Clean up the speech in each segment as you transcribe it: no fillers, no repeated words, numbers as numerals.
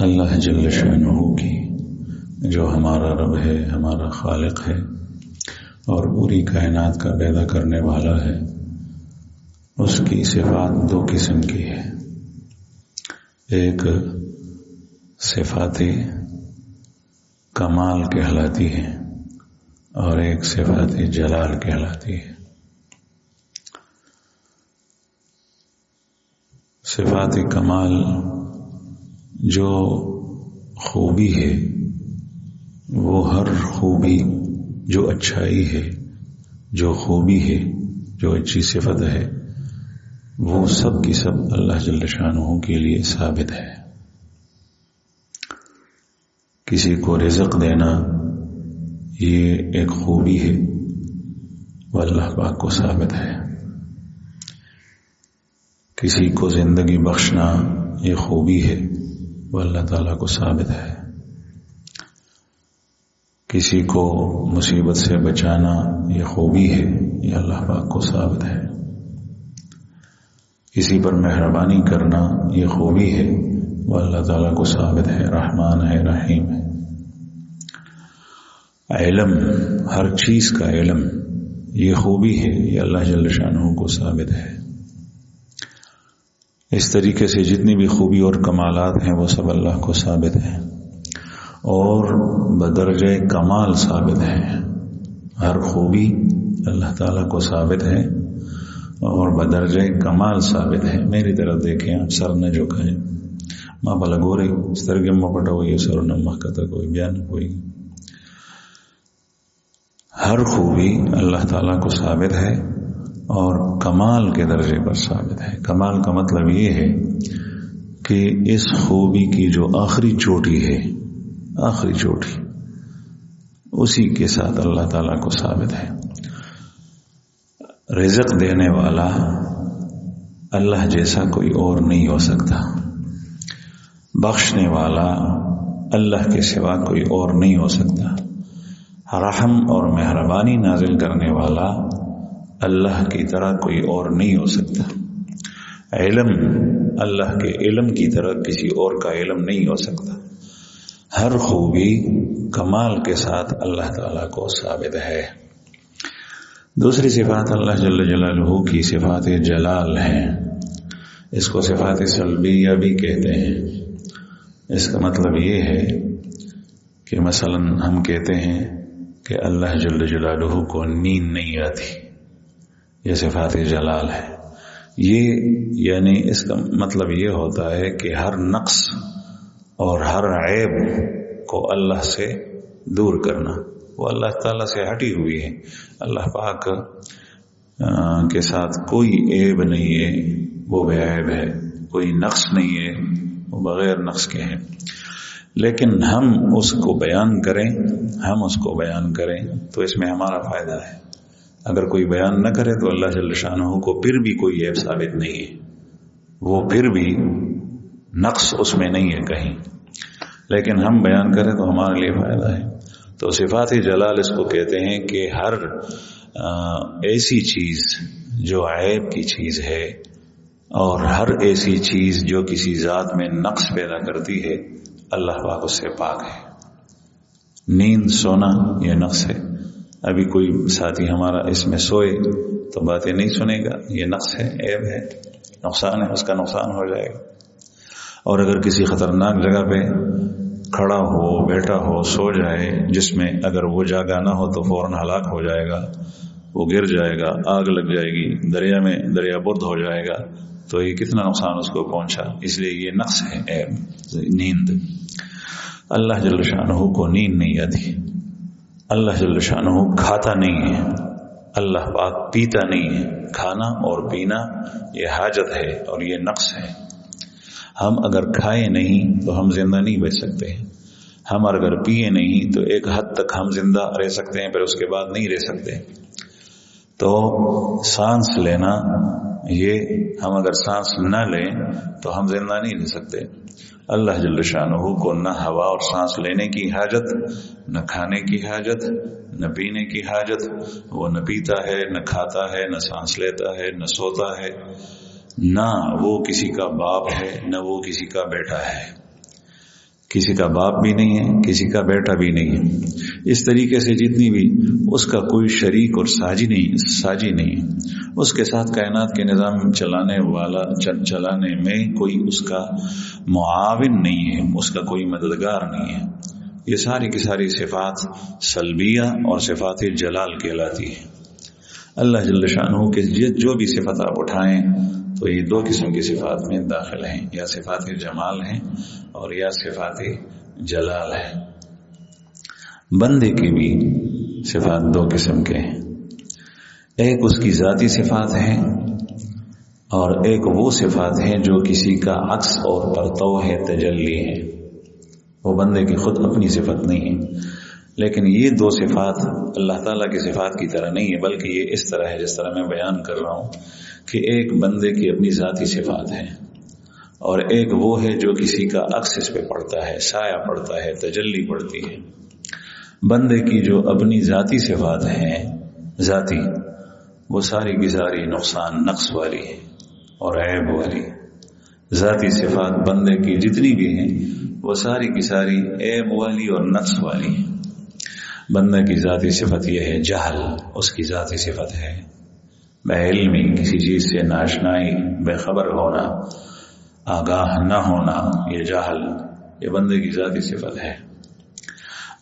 اللہ جل شانہ کی جو ہمارا رب ہے، ہمارا خالق ہے اور پوری کائنات کا پیدا کرنے والا ہے، اس کی صفات دو قسم کی ہے۔ ایک صفات کمال کہلاتی ہے اور ایک صفات جلال کہلاتی ہے۔ صفات کمال جو خوبی ہے، وہ ہر خوبی جو اچھائی ہے، جو خوبی ہے، جو اچھی صفت ہے، وہ سب کی سب اللہ جل شانہ کے لیے ثابت ہے۔ کسی کو رزق دینا یہ ایک خوبی ہے، وہ اللہ پاک کو ثابت ہے۔ کسی کو زندگی بخشنا یہ خوبی ہے، وہ اللہ تعالیٰ کو ثابت ہے۔ کسی کو مصیبت سے بچانا یہ خوبی ہے، یہ اللہ پاک کو ثابت ہے۔ کسی پر مہربانی کرنا یہ خوبی ہے، وہ اللہ تعالیٰ کو ثابت ہے، رحمان ہے، رحیم ہے۔ علم، ہر چیز کا علم یہ خوبی ہے، یہ اللہ جل شانہ کو ثابت ہے۔ اس طریقے سے جتنی بھی خوبی اور کمالات ہیں وہ سب اللہ کو ثابت ہیں اور بدرجہ کمال ثابت ہے۔ ہر خوبی اللہ تعالیٰ کو ثابت ہے اور بدرجہ کمال ثابت ہے۔ میری طرف دیکھیں، آپ سر نہ جھکائیں، ماں بلا گورے سترگے میں پٹا ہوئی سر نہ محکتا کوئی بیان کوئی۔ ہر خوبی اللہ تعالیٰ کو ثابت ہے اور کمال کے درجے پر ثابت ہے۔ کمال کا مطلب یہ ہے کہ اس خوبی کی جو آخری چوٹی ہے، آخری چوٹی، اسی کے ساتھ اللہ تعالیٰ کو ثابت ہے۔ رزق دینے والا اللہ جیسا کوئی اور نہیں ہو سکتا، بخشنے والا اللہ کے سوا کوئی اور نہیں ہو سکتا، رحم اور مہربانی نازل کرنے والا اللہ کی طرح کوئی اور نہیں ہو سکتا، علم اللہ کے علم کی طرح کسی اور کا علم نہیں ہو سکتا۔ ہر خوبی کمال کے ساتھ اللہ تعالیٰ کو ثابت ہے۔ دوسری صفات اللہ جل جلالہ کی صفات جلال ہیں۔ اس کو صفات سلبیہ بھی کہتے ہیں۔ اس کا مطلب یہ ہے کہ مثلا ہم کہتے ہیں کہ اللہ جل جلالہ کو نیند نہیں آتی، یہ صفات جلال ہے۔ یہ یعنی اس کا مطلب یہ ہوتا ہے کہ ہر نقص اور ہر عیب کو اللہ سے دور کرنا، وہ اللہ تعالیٰ سے ہٹی ہوئی ہے۔ اللہ پاک کے ساتھ کوئی عیب نہیں ہے، وہ بے عیب ہے، کوئی نقص نہیں ہے، وہ بغیر نقص کے ہے۔ لیکن ہم اس کو بیان کریں تو اس میں ہمارا فائدہ ہے۔ اگر کوئی بیان نہ کرے تو اللہ جل شانہ کو پھر بھی کوئی عیب ثابت نہیں ہے، وہ پھر بھی نقص اس میں نہیں ہے کہیں، لیکن ہم بیان کریں تو ہمارے لیے فائدہ ہے۔ تو صفات جلال اس کو کہتے ہیں کہ ہر ایسی چیز جو عیب کی چیز ہے اور ہر ایسی چیز جو کسی ذات میں نقص پیدا کرتی ہے، اللہ پاک اس سے پاک ہے۔ نیند سونا یہ نقص ہے۔ ابھی کوئی ساتھی ہمارا اس میں سوئے تو باتیں نہیں سنے گا، یہ نقص ہے، عیب ہے، نقصان ہے، اس کا نقصان ہو جائے گا۔ اور اگر کسی خطرناک جگہ پہ کھڑا ہو، بیٹھا ہو، سو جائے، جس میں اگر وہ جاگا نہ ہو تو فوراً ہلاک ہو جائے گا، وہ گر جائے گا، آگ لگ جائے گی، دریا برد ہو جائے گا، تو یہ کتنا نقصان اس کو پہنچا۔ اس لیے یہ نقص ہے، عیب، نیند۔ اللہ جل شانہ کو نیند نہیں آتی، اللہ جل شانہ کھاتا نہیں ہے، اللہ پاک پیتا نہیں ہے۔ کھانا اور پینا یہ حاجت ہے اور یہ نقص ہے۔ ہم اگر کھائے نہیں تو ہم زندہ نہیں بچ سکتے، ہم اگر پیے نہیں تو ایک حد تک ہم زندہ رہ سکتے ہیں، پھر اس کے بعد نہیں رہ سکتے۔ تو سانس لینا، یہ ہم اگر سانس نہ لیں تو ہم زندہ نہیں رہ سکتے۔ اللہ جل شانہ کو نہ ہوا اور سانس لینے کی حاجت، نہ کھانے کی حاجت، نہ پینے کی حاجت۔ وہ نہ پیتا ہے، نہ کھاتا ہے، نہ سانس لیتا ہے، نہ سوتا ہے، نہ وہ کسی کا باپ ہے، نہ وہ کسی کا بیٹا ہے۔ کسی کا باپ بھی نہیں ہے، کسی کا بیٹا بھی نہیں ہے، اس طریقے سے جتنی بھی اس کا کوئی شریک اور ساجی نہیں ہے، اس کے ساتھ کائنات کے نظام چلانے میں کوئی اس کا معاون نہیں ہے، اس کا کوئی مددگار نہیں ہے۔ یہ ساری کی ساری صفات سلبیہ اور صفات جلال کہلاتی ہے۔ اللہ جل شانہ کے جو بھی صفات آپ اٹھائیں تو یہ دو قسم کی صفات میں داخل ہیں، یا صفات جمال ہیں اور یا صفات جلال ہیں۔ بندے کی بھی صفات دو قسم کے ہیں، ایک اس کی ذاتی صفات ہیں اور ایک وہ صفات ہیں جو کسی کا عکس اور پرتو ہے، تجلی ہے، وہ بندے کی خود اپنی صفت نہیں ہے۔ لیکن یہ دو صفات اللہ تعالیٰ کی صفات کی طرح نہیں ہے، بلکہ یہ اس طرح ہے جس طرح میں بیان کر رہا ہوں کہ ایک بندے کی اپنی ذاتی صفات ہے اور ایک وہ ہے جو کسی کا عکس اس پہ پڑتا ہے، سایہ پڑتا ہے، تجلی پڑتی ہے۔ بندے کی جو اپنی ذاتی صفات ہیں ذاتی، وہ ساری کی ساری نقص والی ہے اور عیب والی۔ ذاتی صفات بندے کی جتنی بھی ہیں وہ ساری کی ساری عیب والی اور نقص والی ہیں۔ بندے کی ذاتی صفت یہ ہے جہل، اس کی ذاتی صفت ہے بے علمی، کسی چیز سے ناشنائی، بے خبر ہونا، آگاہ نہ ہونا، یہ جہل، یہ بندے کی ذاتی صفت ہے۔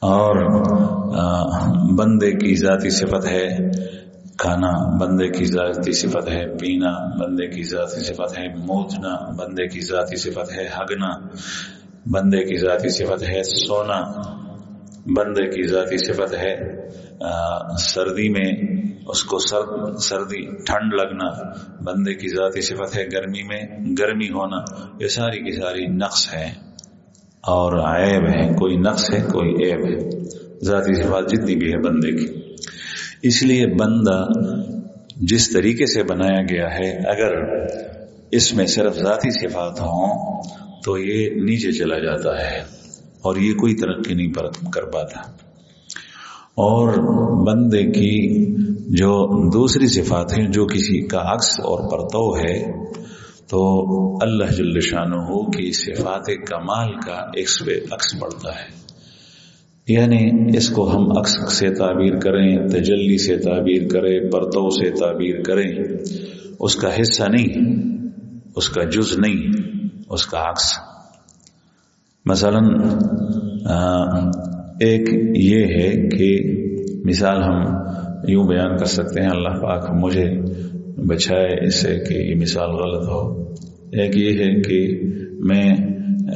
اور بندے کی ذاتی صفت ہے کھانا، بندے کی ذاتی صفت ہے پینا، بندے کی ذاتی صفت ہے موتنا، بندے کی ذاتی صفت ہے ہگنا، بندے کی ذاتی صفت ہے سونا، بندے کی ذاتی صفت ہے سردی میں اس کو سردی ٹھنڈ لگنا، بندے کی ذاتی صفت ہے گرمی میں گرمی ہونا۔ یہ ساری کی ساری نقص ہے اور عیب ہے، کوئی نقص ہے کوئی عیب ہے، ذاتی صفات جتنی بھی ہے بندے کی۔ اس لیے بندہ جس طریقے سے بنایا گیا ہے، اگر اس میں صرف ذاتی صفات ہوں تو یہ نیچے چلا جاتا ہے اور یہ کوئی ترقی نہیں کر پاتا۔ اور بندے کی جو دوسری صفات ہیں جو کسی کا عکس اور پرتو ہے، تو اللہ جل شانہ کی صفات کمال کا عکس پڑتا ہے، یعنی اس کو ہم عکس سے تعبیر کریں، تجلی سے تعبیر کریں، پرتو سے تعبیر کریں، اس کا حصہ نہیں، اس کا جز نہیں، اس کا عکس۔ مثلا ایک یہ ہے کہ مثال ہم یوں بیان کر سکتے ہیں، اللہ پاک مجھے بچائے اس سے کہ یہ مثال غلط ہو۔ ایک یہ ہے کہ میں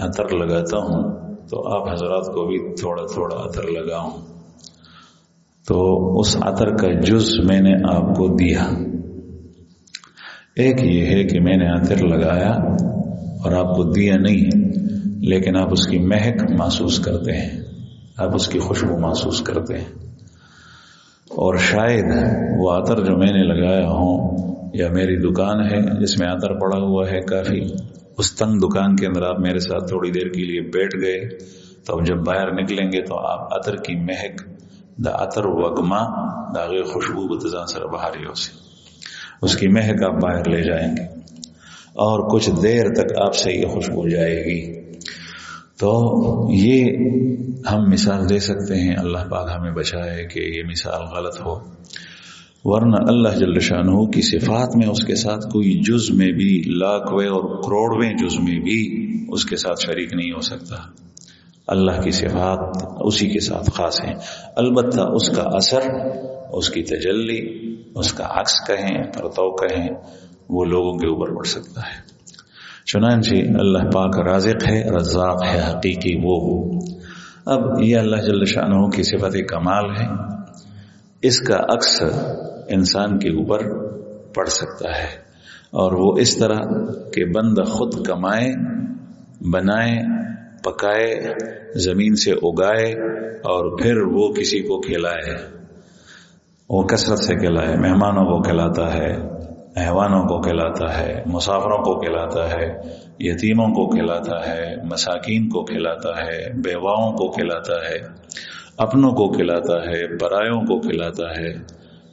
عطر لگاتا ہوں تو آپ حضرات کو بھی تھوڑا تھوڑا عطر لگاؤں، تو اس عطر کا جز میں نے آپ کو دیا۔ ایک یہ ہے کہ میں نے عطر لگایا اور آپ کو دیا نہیں، لیکن آپ اس کی مہک محسوس کرتے ہیں، آپ اس کی خوشبو محسوس کرتے ہیں۔ اور شاید وہ عطر جو میں نے لگایا ہوں، یا میری دکان ہے جس میں عطر پڑا ہوا ہے کافی، اس تنگ دکان کے اندر آپ میرے ساتھ تھوڑی دیر کے لیے بیٹھ گئے، تو جب باہر نکلیں گے تو آپ عطر کی مہک، دا عطر وگما داغے خوشبو بتزان سر بہاری ہو سے، اس کی مہک آپ باہر لے جائیں گے اور کچھ دیر تک آپ سے یہ خوشبو جائے گی۔ تو یہ ہم مثال دے سکتے ہیں، اللہ پاک ہمیں بچائے کہ یہ مثال غلط ہو، ورنہ اللہ جل شانہ کی صفات میں اس کے ساتھ کوئی جز میں بھی، لاکھویں اور کروڑویں جز میں بھی اس کے ساتھ شریک نہیں ہو سکتا۔ اللہ کی صفات اسی کے ساتھ خاص ہیں، البتہ اس کا اثر، اس کی تجلی، اس کا عکس کہیں، پرتو کہیں، وہ لوگوں کے اوپر پڑ سکتا ہے۔ چنانچہ اللہ پاک رازق ہے، رزاق ہے حقیقی وہ۔ اب یہ اللہ جل شانہ کی صفت کمال ہے، اس کا عکس انسان کے اوپر پڑ سکتا ہے، اور وہ اس طرح کہ بندہ خود کمائے، بنائے، پکائے، زمین سے اگائے اور پھر وہ کسی کو کھلائے، وہ کثرت سے کھلائے، مہمانوں کو کھلاتا ہے، حیوانوں کو کھلاتا ہے، مسافروں کو کھلاتا ہے، یتیموں کو کھلاتا ہے، مساکین کو کھلاتا ہے، بیواؤں کو کھلاتا ہے، اپنوں کو کھلاتا ہے، پرایوں کو کھلاتا ہے۔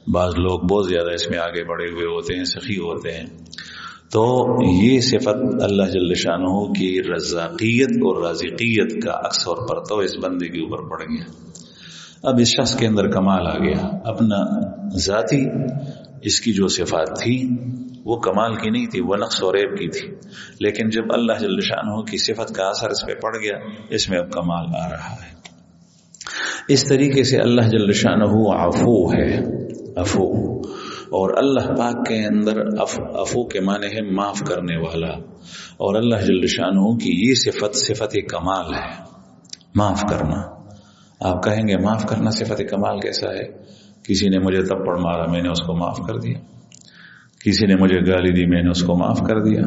بعض لوگ بہت زیادہ اس میں آگے بڑھے ہوئے ہوتے ہیں، سخی ہوتے ہیں، تو یہ صفت اللہ جل شانہ کی رزاقیت اور رازقیت کا عکس اور پرتو اس بندے کے اوپر پڑ گیا. اب اس شخص کے اندر کمال آ گیا. اپنا ذاتی اس کی جو صفات تھی وہ کمال کی نہیں تھی، وہ نقص و عیب کی تھی، لیکن جب اللہ جل شانہ کی صفت کا اثر اس پہ پڑ گیا، اس میں اب کمال آ رہا ہے. اس طریقے سے اللہ جل شانہ عفو ہے، عفو. اور اللہ پاک کے اندر عفو کے معنی ہے معاف کرنے والا، اور اللہ جل شانہ کی یہ صفت صفت کمال ہے، معاف کرنا. آپ کہیں گے معاف کرنا صفت کمال کیسا ہے؟ کسی نے مجھے تھپڑ مارا، میں نے اس کو معاف کر دیا. کسی نے مجھے گالی دی، میں نے اس کو معاف کر دیا.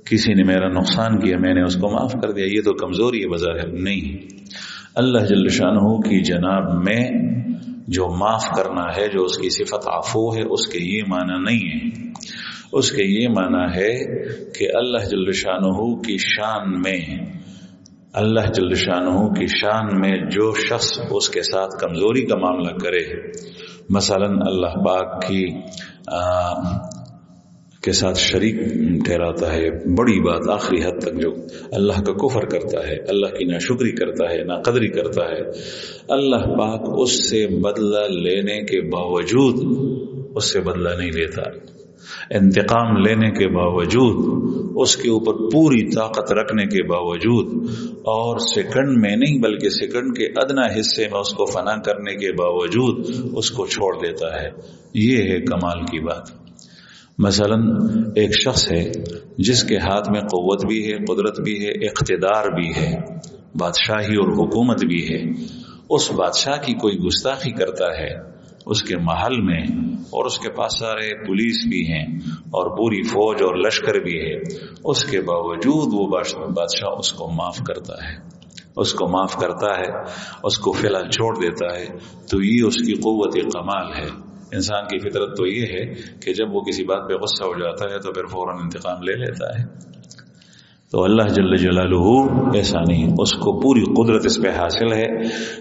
کسی نے میرا نقصان کیا، میں نے اس کو معاف کر دیا. یہ تو کمزوری ہے بظاہر. نہیں، اللہ جل شانہ کی جناب میں جو معاف کرنا ہے، جو اس کی صفت عفو ہے، اس کے یہ معنی نہیں ہے. اس کے یہ معنی ہے کہ اللہ جل شانہ کی شان میں، اللہ جل شانہ کی شان میں جو شخص اس کے ساتھ کمزوری کا معاملہ کرے، مثلا اللہ پاک کی کے ساتھ شریک ٹھہراتا ہے، بڑی بات آخری حد تک جو اللہ کا کفر کرتا ہے، اللہ کی ناشکری کرتا ہے، ناقدری کرتا ہے، اللہ پاک اس سے بدلہ لینے کے باوجود اس سے بدلہ نہیں لیتا. انتقام لینے کے باوجود، اس کے اوپر پوری طاقت رکھنے کے باوجود، اور سیکنڈ میں نہیں بلکہ سیکنڈ کے ادنا حصے میں اس کو فنا کرنے کے باوجود اس کو چھوڑ دیتا ہے. یہ ہے کمال کی بات. مثلا ایک شخص ہے جس کے ہاتھ میں قوت بھی ہے، قدرت بھی ہے، اقتدار بھی ہے، بادشاہی اور حکومت بھی ہے. اس بادشاہ کی کوئی گستاخی کرتا ہے اس کے محل میں، اور اس کے پاس سارے پولیس بھی ہیں اور پوری فوج اور لشکر بھی ہے، اس کے باوجود وہ بادشاہ اس کو معاف کرتا ہے، اس کو معاف کرتا ہے، اس کو فی الحال چھوڑ دیتا ہے. تو یہ اس کی قوت کمال ہے. انسان کی فطرت تو یہ ہے کہ جب وہ کسی بات پہ غصہ ہو جاتا ہے تو پھر فوراً انتقام لے لیتا ہے. تو اللہ جل جلالہ ایسا نہیں، اس کو پوری قدرت اس پہ حاصل ہے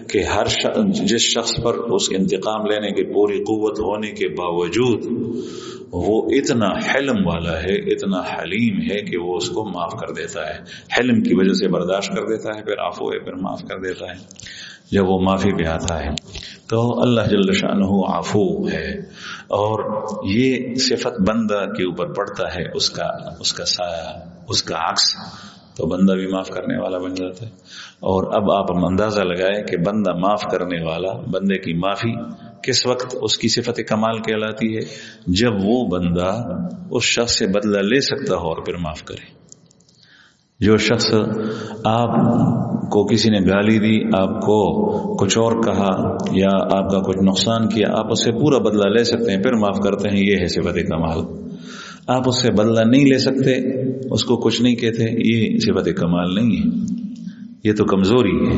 کہ ہر جس شخص پر اس انتقام لینے کی پوری قوت ہونے کے باوجود وہ اتنا حلم والا ہے، اتنا حلیم ہے کہ وہ اس کو معاف کر دیتا ہے. حلم کی وجہ سے برداشت کر دیتا ہے، پھر عفو ہے، پھر معاف کر دیتا ہے جب وہ معافی پہ آتا ہے. تو اللہ جل شانہ عفو ہے، اور یہ صفت بندہ کے اوپر پڑتا ہے، اس کا سایہ، اس کا عکس، تو بندہ بھی معاف کرنے والا بن جاتا ہے. اور اب آپ اندازہ لگائیں کہ بندہ معاف کرنے والا، بندے کی معافی کس وقت اس کی صفت کمال کہلاتی ہے؟ جب وہ بندہ اس شخص سے بدلہ لے سکتا ہو اور پھر معاف کرے. جو شخص آپ کو کسی نے گالی دی، آپ کو کچھ اور کہا یا آپ کا کچھ نقصان کیا، آپ اس سے پورا بدلہ لے سکتے ہیں پھر معاف کرتے ہیں، یہ ہے صفت کمال. آپ اس سے بدلہ نہیں لے سکتے، اس کو کچھ نہیں کہتے، یہ صفت کمال نہیں ہے، یہ تو کمزوری ہے.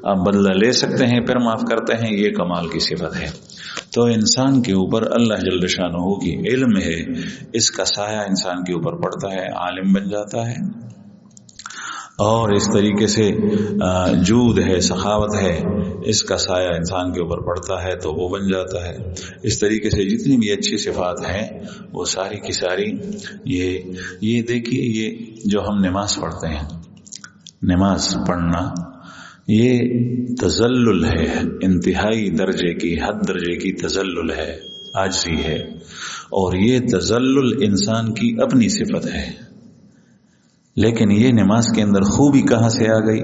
آپ بدلہ لے سکتے ہیں پھر معاف کرتے ہیں، یہ کمال کی صفت ہے. تو انسان کے اوپر اللہ جل شانہ کی علم ہے، اس کا سایہ انسان کے اوپر پڑتا ہے، عالم بن جاتا ہے. اور اس طریقے سے جود ہے، سخاوت ہے، اس کا سایہ انسان کے اوپر پڑتا ہے تو وہ بن جاتا ہے. اس طریقے سے جتنی بھی اچھی صفات ہیں وہ ساری کی ساری یہ دیکھیے، یہ جو ہم نماز پڑھتے ہیں، نماز پڑھنا یہ تذلل ہے، انتہائی درجے کی، حد درجے کی تذلل ہے، عاجزی ہے. اور یہ تذلل انسان کی اپنی صفت ہے، لیکن یہ نماز کے اندر خوبی کہاں سے آ گئی؟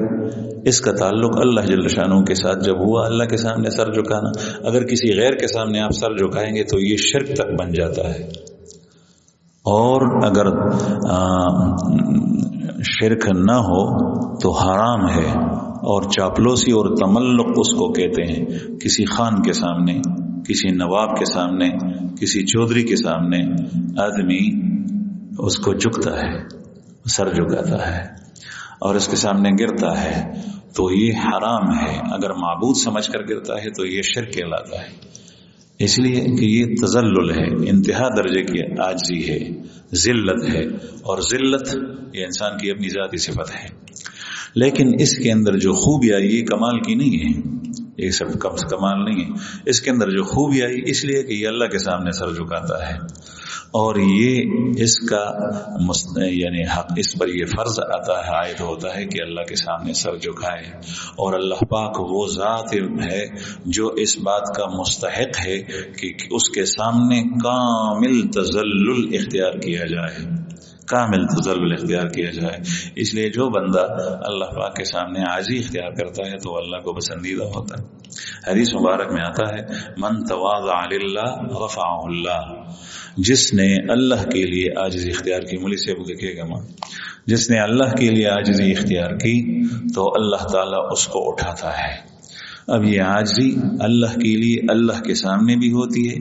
اس کا تعلق اللہ جل شانہ کے ساتھ جب ہوا. اللہ کے سامنے سر جھکانا، اگر کسی غیر کے سامنے آپ سر جھکائیں گے تو یہ شرک تک بن جاتا ہے. اور اگر شرک نہ ہو تو حرام ہے، اور چاپلوسی اور تملق اس کو کہتے ہیں. کسی خان کے سامنے، کسی نواب کے سامنے، کسی چودھری کے سامنے آدمی اس کو جھکتا ہے، سر جھکاتا ہے اور اس کے سامنے گرتا ہے، تو یہ حرام ہے. اگر معبود سمجھ کر گرتا ہے تو یہ شرک کہلاتا ہے. اس لیے کہ یہ تذلل ہے، انتہا درجے کی عاجزی ہے، ذلت ہے. اور ذلت یہ انسان کی اپنی ذاتی صفت ہے، لیکن اس کے اندر جو خوبی آئی یہ کمال کی نہیں ہے، یہ سب کمال نہیں ہے. اس کے اندر جو خوبی آئی اس لیے کہ یہ اللہ کے سامنے سر جھکاتا ہے. اور یہ اس کا یعنی حق اس پر یہ فرض آتا ہے، عائد ہوتا ہے کہ اللہ کے سامنے سر جھکائے، اور اللہ پاک وہ ذات ہے جو اس بات کا مستحق ہے کہ اس کے سامنے کامل تذلل اختیار کیا جائے، کامل تذلل اختیار کیا جائے۔ اس لیے جو بندہ اللہ پاک کے سامنے عاجزی اختیار کرتا ہے تو اللہ کو پسندیدہ ہوتا ہے۔ حدیث مبارک میں آتا ہے من تواضع للہ رفعہ اللہ، جس نے اللہ کے لیے عاجزی اختیار کی، مجھے سے دیکھیے گا ماں، جس نے اللہ کے لیے عاجزی اختیار کی تو اللہ تعالیٰ اس کو اٹھاتا ہے۔ اب یہ عاجزی اللہ کے لیے اللہ کے سامنے بھی ہوتی ہے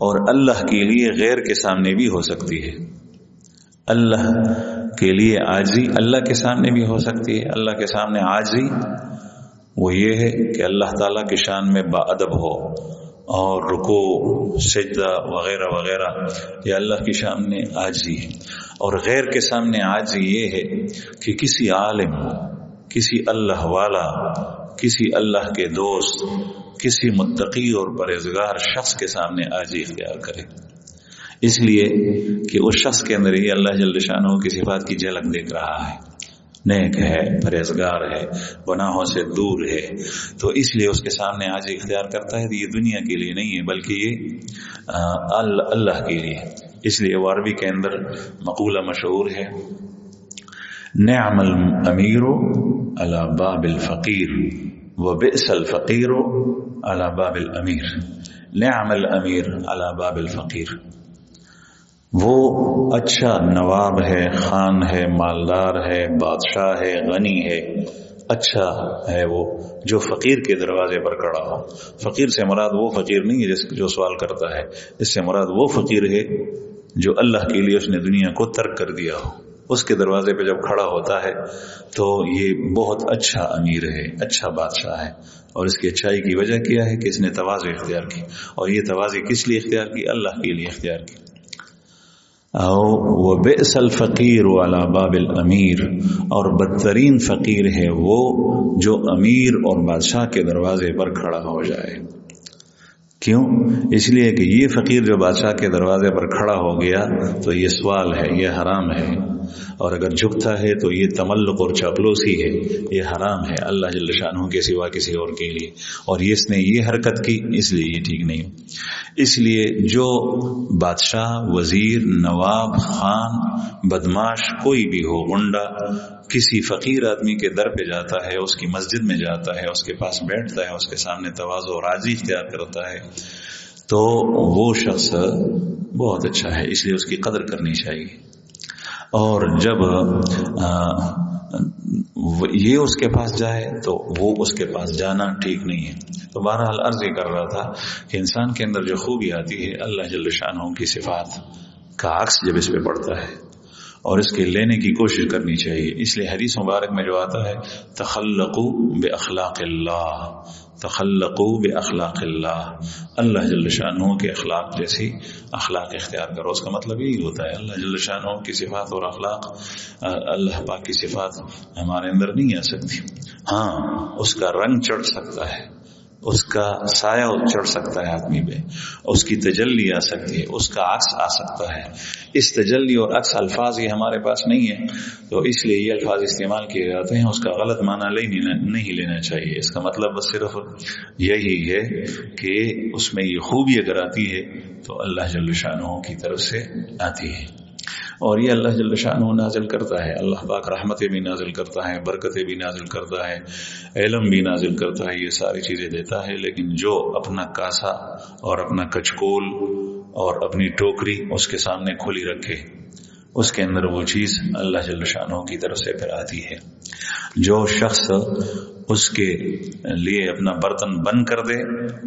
اور اللہ کے لیے غیر کے سامنے بھی ہو سکتی ہے۔ اللہ کے لیے عاجزی اللہ کے سامنے بھی ہو سکتی ہے۔ اللہ کے سامنے عاجزی وہ یہ ہے کہ اللہ تعالیٰ کی شان میں باادب ہو اور رکوع سجدہ وغیرہ وغیرہ، یہ اللہ کی شان میں عاجزی ہے۔ اور غیر کے سامنے عاجزی یہ ہے کہ کسی عالم، کسی اللہ والا، کسی اللہ کے دوست، کسی متقی اور پرہیزگار شخص کے سامنے عاجزی اختیار کرے، اس لیے کہ اس شخص کے اندر ہی اللہ جل شانہ کی صفات کی جھلک دیکھ رہا ہے، نیک ہے، پرہیزگار ہے، گناہوں سے دور ہے، تو اس لیے اس کے سامنے عاجزی اختیار کرتا ہے۔ یہ دنیا کے لیے نہیں ہے بلکہ یہ اللہ کے لیے۔ اس لیے وہ عربی کے اندر مقولہ مشہور ہے، نعم الامیر علی باب الفقیر وبئس الفقیر علی باب الامیر، نعم الامیر علی باب الفقیر، وہ اچھا نواب ہے، خان ہے، مالدار ہے، بادشاہ ہے، غنی ہے، اچھا ہے وہ جو فقیر کے دروازے پر کھڑا ہو۔ فقیر سے مراد وہ فقیر نہیں ہے جو سوال کرتا ہے، اس سے مراد وہ فقیر ہے جو اللہ کے لیے اس نے دنیا کو ترک کر دیا ہو، اس کے دروازے پہ جب کھڑا ہوتا ہے تو یہ بہت اچھا امیر ہے، اچھا بادشاہ ہے۔ اور اس کی اچھائی کی وجہ کیا ہے کہ اس نے تواضع اختیار کی، اور یہ تواضع کس لیے اختیار کی؟ اللہ کے لیے اختیار کی۔ او وبئس الفقیر علی باب الامیر، اور بدترین فقیر ہے وہ جو امیر اور بادشاہ کے دروازے پر کھڑا ہو جائے۔ کیوں؟ اس لیے کہ یہ فقیر جو بادشاہ کے دروازے پر کھڑا ہو گیا تو یہ سوال ہے، یہ حرام ہے، اور اگر جھکتا ہے تو یہ تملق اور چاپلوسی ہے، یہ حرام ہے اللہ جل شانہ کے سوا کسی اور کے لیے، اور اس نے یہ حرکت کی اس لیے یہ ٹھیک نہیں۔ اس لیے جو بادشاہ، وزیر، نواب، خان، بدماش کوئی بھی ہو، غنڈہ، کسی فقیر آدمی کے در پہ جاتا ہے، اس کی مسجد میں جاتا ہے، اس کے پاس بیٹھتا ہے، اس کے سامنے تواضع اور عاجزی اختیار کرتا ہے، تو وہ شخص بہت اچھا ہے، اس لیے اس کی قدر کرنی چاہیے۔ اور جب یہ اس کے پاس جائے تو وہ اس کے پاس جانا ٹھیک نہیں ہے۔ تو بہرحال عرض یہ کر رہا تھا کہ انسان کے اندر جو خوبی آتی ہے اللہ جل شانہ کی صفات کا عکس جب اس پہ پڑتا ہے اور اس کے لینے کی کوشش کرنی چاہیے۔ اس لیے حدیث مبارک میں جو آتا ہے تخلقوا باخلاق اللہ، تخلقوا باخلاق اللہ، اللہ جل شانہ کے اخلاق جیسی اخلاق اختیار کرو۔ اس کا مطلب یہی ہوتا ہے اللہ جل شانہ کی صفات اور اخلاق، اللہ پاک کی صفات ہمارے اندر نہیں آ سکتی۔ ہاں اس کا رنگ چڑھ سکتا ہے، اس کا سایہ چڑھ سکتا ہے آدمی پہ، اس کی تجلی آ سکتی ہے، اس کا عکس آ سکتا ہے۔ اس تجلی اور عکس الفاظ یہ ہمارے پاس نہیں ہے، تو اس لیے یہ الفاظ استعمال کیے جاتے ہیں، اس کا غلط معنی نہیں لینا چاہیے۔ اس کا مطلب بس صرف یہی ہے کہ اس میں یہ خوبی اگر آتی ہے تو اللہ جل شانہ کی طرف سے آتی ہے، اور یہ اللہ جل شانہ نازل کرتا ہے۔ اللہ پاک رحمتیں بھی نازل کرتا ہے، برکتیں بھی نازل کرتا ہے، علم بھی نازل کرتا ہے، یہ ساری چیزیں دیتا ہے، لیکن جو اپنا کاسا اور اپنا کچکول اور اپنی ٹوکری اس کے سامنے کھلی رکھے، اس کے اندر وہ چیز اللہ جل شانہ کی طرف سے پھر آتی ہے۔ جو شخص اس کے لیے اپنا برتن بند کر دے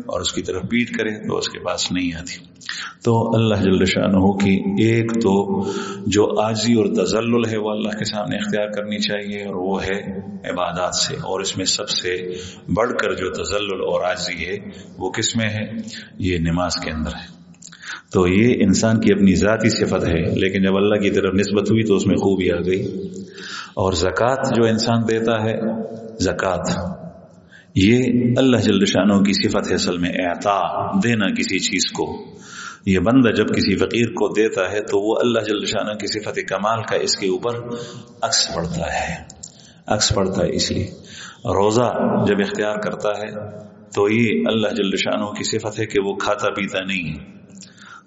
اور اس کی طرف پیٹ کرے تو اس کے پاس نہیں آتی۔ تو اللہ جل شانہ کی ایک تو جو عاجزی اور تذلل ہے وہ اللہ کے سامنے اختیار کرنی چاہیے، اور وہ ہے عبادات سے، اور اس میں سب سے بڑھ کر جو تذلل اور عاجزی ہے وہ کس میں ہے؟ یہ نماز کے اندر ہے۔ تو یہ انسان کی اپنی ذاتی صفت ہے، لیکن جب اللہ کی طرف نسبت ہوئی تو اس میں خوبی آ گئی۔ اور زکوٰۃ جو انسان دیتا ہے، زکوٰۃ یہ اللہ جل شانہ کی صفت ہے، اصل میں اعطاء، دینا کسی چیز کو۔ یہ بندہ جب کسی فقیر کو دیتا ہے تو وہ اللہ جل شانہ کی صفت کمال کا اس کے اوپر عکس پڑتا ہے، عکس پڑتا ہے۔ اس لیے روزہ جب اختیار کرتا ہے تو یہ اللہ جل شانہ کی صفت ہے کہ وہ کھاتا پیتا نہیں ہے،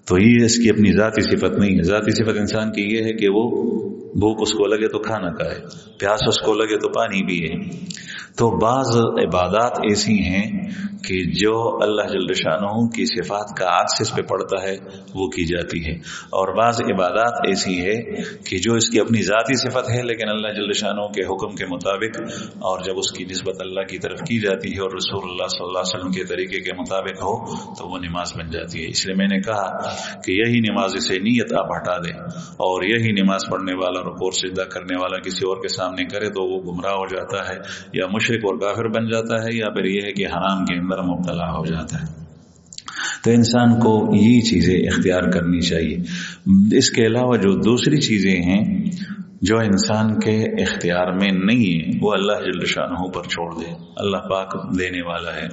تو یہ اس کی اپنی ذاتی صفت نہیں ہے۔ ذاتی صفت انسان کی یہ ہے کہ وہ بھوک اس کو لگے تو کھانا کھائے، پیاس اس کو لگے تو پانی پیے۔ تو بعض عبادات ایسی ہیں کہ جو اللہ جل شانہ کی صفات کا عکس اس پہ پڑتا ہے وہ کی جاتی ہے، اور بعض عبادات ایسی ہے کہ جو اس کی اپنی ذاتی صفت ہے لیکن اللہ جل شانہ کے حکم کے مطابق، اور جب اس کی نسبت اللہ کی طرف کی جاتی ہے اور رسول اللہ صلی اللہ علیہ وسلم کے طریقے کے مطابق ہو تو وہ نماز بن جاتی ہے۔ اس لیے میں نے کہا کہ یہی نماز سے نیت آپ ہٹا دیں، اور یہی نماز پڑھنے والا رکوع سجدہ کرنے والا کسی اور کے سامنے کرے تو وہ گمراہ ہو جاتا ہے، یا مشرک اور کافر بن جاتا ہے، یا پھر یہ ہے کہ حرام کے اندر مبتلا ہو جاتا ہے۔ تو انسان کو یہ چیزیں اختیار کرنی چاہیے۔ اس کے علاوہ جو دوسری چیزیں ہیں جو انسان کے اختیار میں نہیں ہے وہ اللہ جل شانہ پر چھوڑ دے، اللہ پاک دینے والا ہے۔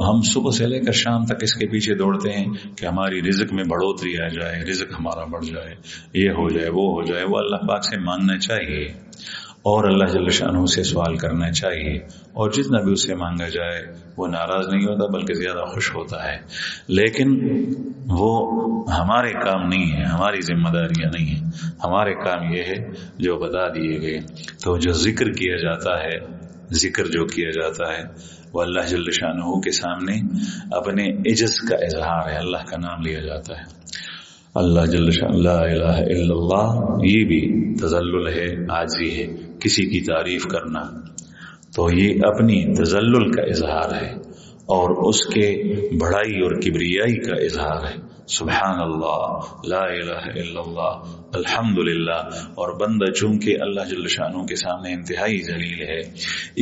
ہم صبح سے لے کر شام تک اس کے پیچھے دوڑتے ہیں کہ ہماری رزق میں بڑھوتری آ جائے، رزق ہمارا بڑھ جائے، یہ ہو جائے وہ ہو جائے۔ وہ اللہ پاک سے مانگنا چاہیے اور اللہ جل شانہ سے سوال کرنا چاہیے، اور جتنا بھی اس سے مانگا جائے وہ ناراض نہیں ہوتا بلکہ زیادہ خوش ہوتا ہے۔ لیکن وہ ہمارے کام نہیں ہے، ہماری ذمہ داریاں نہیں ہیں، ہمارے کام یہ ہے جو بتا دیے گئے۔ تو جو ذکر کیا جاتا ہے، ذکر جو کیا جاتا ہے وہ اللہ جل شانہ کے سامنے اپنے عجز کا اظہار ہے، اللہ کا نام لیا جاتا ہے۔ اللہ جل شانہ لا الہ الا اللہ، یہ بھی تذلل ہے، عاجزی ہے، کسی کی تعریف کرنا تو یہ اپنی تذلل کا اظہار ہے اور اس کے بڑائی اور کبریائی کا اظہار ہے۔ سبحان اللہ، لا الہ الا اللہ، الحمدللہ۔ اور بندہ چونکہ اللہ جل شانہ کے سامنے انتہائی ذلیل ہے،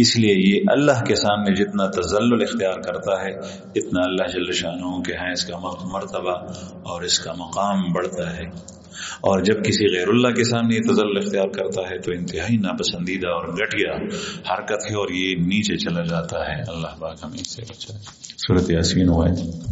اس لیے یہ اللہ کے سامنے جتنا تذلل اختیار کرتا ہے اتنا اللہ جل شانہ کے ہاں اس کا مرتبہ اور اس کا مقام بڑھتا ہے، اور جب کسی غیر اللہ کے سامنے یہ تذلل اختیار کرتا ہے تو انتہائی ناپسندیدہ اور گھٹیا حرکت ہے اور یہ نیچے چلا جاتا ہے۔ اللہ پاک ہمیں اس سے بچائے۔ سورۃ یاسین ہوا ہے۔